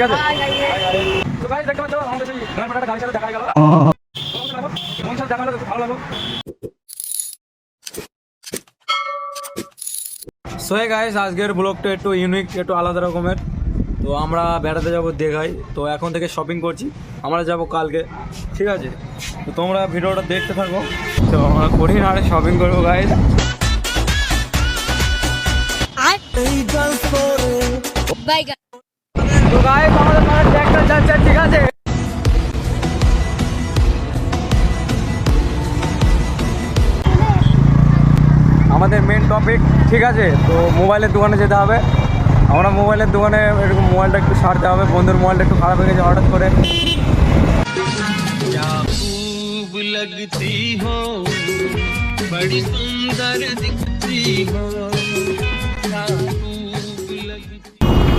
আছে। তো গাইস দেখতে পাচ্ছ আমাদের সেই গান ফাটাটা গাড়ির সাথে দেখা গেল। মন সাথে দেখা হলো, ভালো লাগলো। সো হে গাইস, আজকের ব্লগটা একটু ইউনিক, একটু আলাদা রকমের। তো আমরা বেড়াতে যাবো দীঘায়। তো এখন থেকে শপিং করছি, আমরা যাব কালকে, ঠিক আছে? তো তোমরা ভিডিওটা দেখতে থাকো। তো আমরা করি না আরে শপিং করবো গাইস। তো গাইস আমাদের মানে ট্র্যাক্টর যাচ্ছে, ঠিক আছে? আমাদের মেন টপিক, ঠিক আছে? তো মোবাইলের দোকানে যেতে হবে। আমরা মোবাইলের দোকানে এরকম মোবাইলটা একটু সারতে হবে। বন্ধুর মোবাইলটা একটু খারাপ হয়ে গেছে হঠাৎ করে।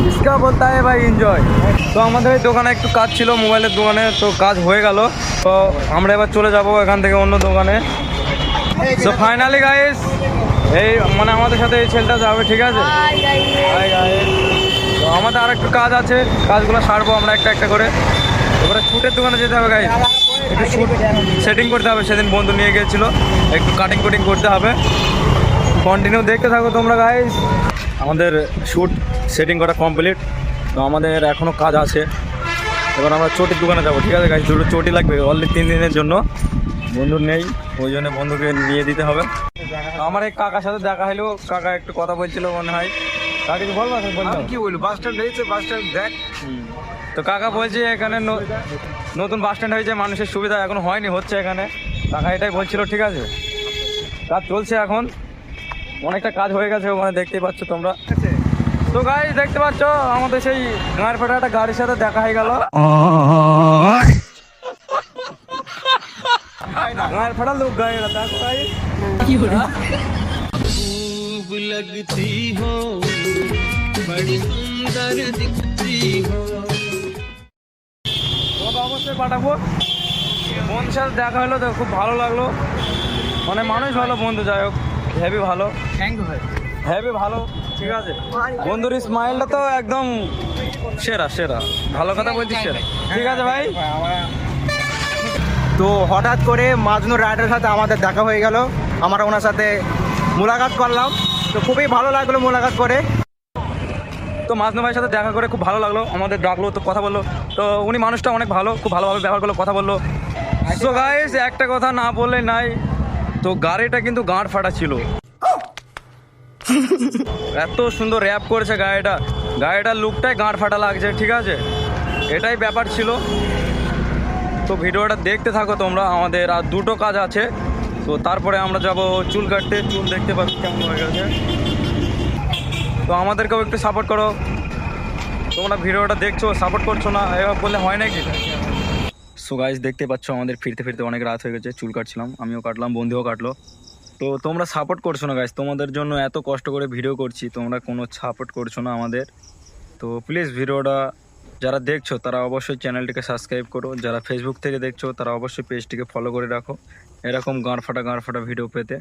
इसका बोलता है भाई एंजॉय। তো আমাদের এই দোকানে একটু কাজ ছিল, মোবাইলের দোকানে, তো কাজ হয়ে গেল। তো আমরা এবার চলে যাব এখান থেকে অন্য দোকানে। তো ফাইনালি গাইস এই মানে আমাদের সাথে এই ছেলেটা যাবে, ঠিক আছে? হাই গাইস, তো আমাদের আর একটু কাজ আছে, কাজগুলো সারবো আমরা একটা একটা করে। এবারে ছুটের দোকানে যেতে হবে গাইস, একটু শুট সেটিং করতে হবে। সেদিন বন্ধু নিয়ে গিয়েছিল, একটু কাটিং কুটিং করতে হবে। কন্টিনিউ দেখতে থাকো তোমরা গাইস। আমাদের শ্যুট সেটিং করা কমপ্লিট। তো আমাদের এখনও কাজ আছে। এবার আমরা চটির দোকানে যাবো, ঠিক আছে গাইস? দুটো চটি লাগবে অলরেডি 3 দিনের জন্য। বন্ধু নেই, ওই জন্য বন্ধুকে নিয়ে দিতে হবে। আমার এই কাকার সাথে দেখা হলো, কাকা একটু কথা বলছিল মনে হয়। কাকা কিছু বলবো? কি বলবো, বাস স্ট্যান্ড হয়েছে, বাস স্ট্যান্ড দেখ। তো কাকা বলছে এখানে নতুন বাস স্ট্যান্ড হয়েছে, মানুষের সুবিধা এখনো হয়নি, হচ্ছে এখানে। কাকা এটাই বলছিল, ঠিক আছে? কাজ চলছে এখন, অনেকটা কাজ হয়ে গেছে ওখানে, দেখতেই পাচ্ছ তোমরা। তো গাইস দেখতে পাচ্ছ আমাদের সেই গাঁয়ের ফাটা একটা গাড়ির সাথে দেখা হয়ে গেল। গাঁয়ের ফাটা লোক গায়ে দেখো গাইস। কি হলো? खूब लगती हो, बड़ी सुंदर दिखती हो। তোমাকে অবশ্যই পাঠাবো। বন্ধুর সাথে দেখা হলো তো খুব ভালো লাগলো, মানে মানুষ ভালো, বন্ধু যাই হোক হেভি ভালো, থ্যাংক ইউ ভাই, হেভি ভালো, ঠিক আছে? বন্ধুর স্মাইলটা তো একদম সেরা সেরা, ভালো কথা বলছিস সেরা, ঠিক আছে ভাই? তো হঠাৎ করে মাজনুর রাইডারের সাথে আমাদের দেখা হয়ে গেল, আমরা ওনার সাথে মোলাকাত করলাম। তো খুবই ভালো লাগলো মোলাকাত করে। তো মাজনু ভাইয়ের সাথে দেখা করে খুব ভালো লাগলো, আমাদের ডাকলো, তো কথা বললো। তো উনি মানুষটা অনেক ভালো, খুব ভালোভাবে ব্যবহার করলো, কথা বললো। তো গাইস একটা কথা না বললে নাই, তো গাড়িটা কিন্তু গাঁট ফাটা ছিল। এত সুন্দর র্যাপ করেছে গাড়িটা, গাড়িটার লুকটাই গাঁট ফাটা লাগছে, ঠিক আছে? এটাই ব্যাপার ছিল। তো ভিডিওটা দেখতে থাকো তোমরা। আমাদের আর দুটো কাজ আছে, তো তারপরে আমরা যাব চুল কাটতে। চুল দেখতে পাচ্ছি কেমন হয়ে গেছে। তো আমাদেরকেও একটু সাপোর্ট করো। তোমরা ভিডিওটা দেখছো, সাপোর্ট করছো না, এবার বললে হয় নাকি? সো গাইস দেখতে পাচ্ছ আমাদের ফিরতে ফিরতে অনেক রাত হয়ে গেছে। চুল কাটছিলাম, আমিও কাটলাম, বন্ধুও কাটলো। তো তোমরা সাপোর্ট করছো না গাইস, তোমাদের জন্য এত কষ্ট করে ভিডিও করছি, তোমরা কোনো সাপোর্ট করছো না আমাদের। তো প্লিজ ভিডিওটা যারা দেখছো তারা অবশ্যই চ্যানেলটিকে সাবস্ক্রাইব করো। যারা ফেসবুক থেকে দেখছো তারা অবশ্যই পেজটিকে ফলো করে রাখো, এরকম গাঁড় ফাটা ভিডিও পেতে।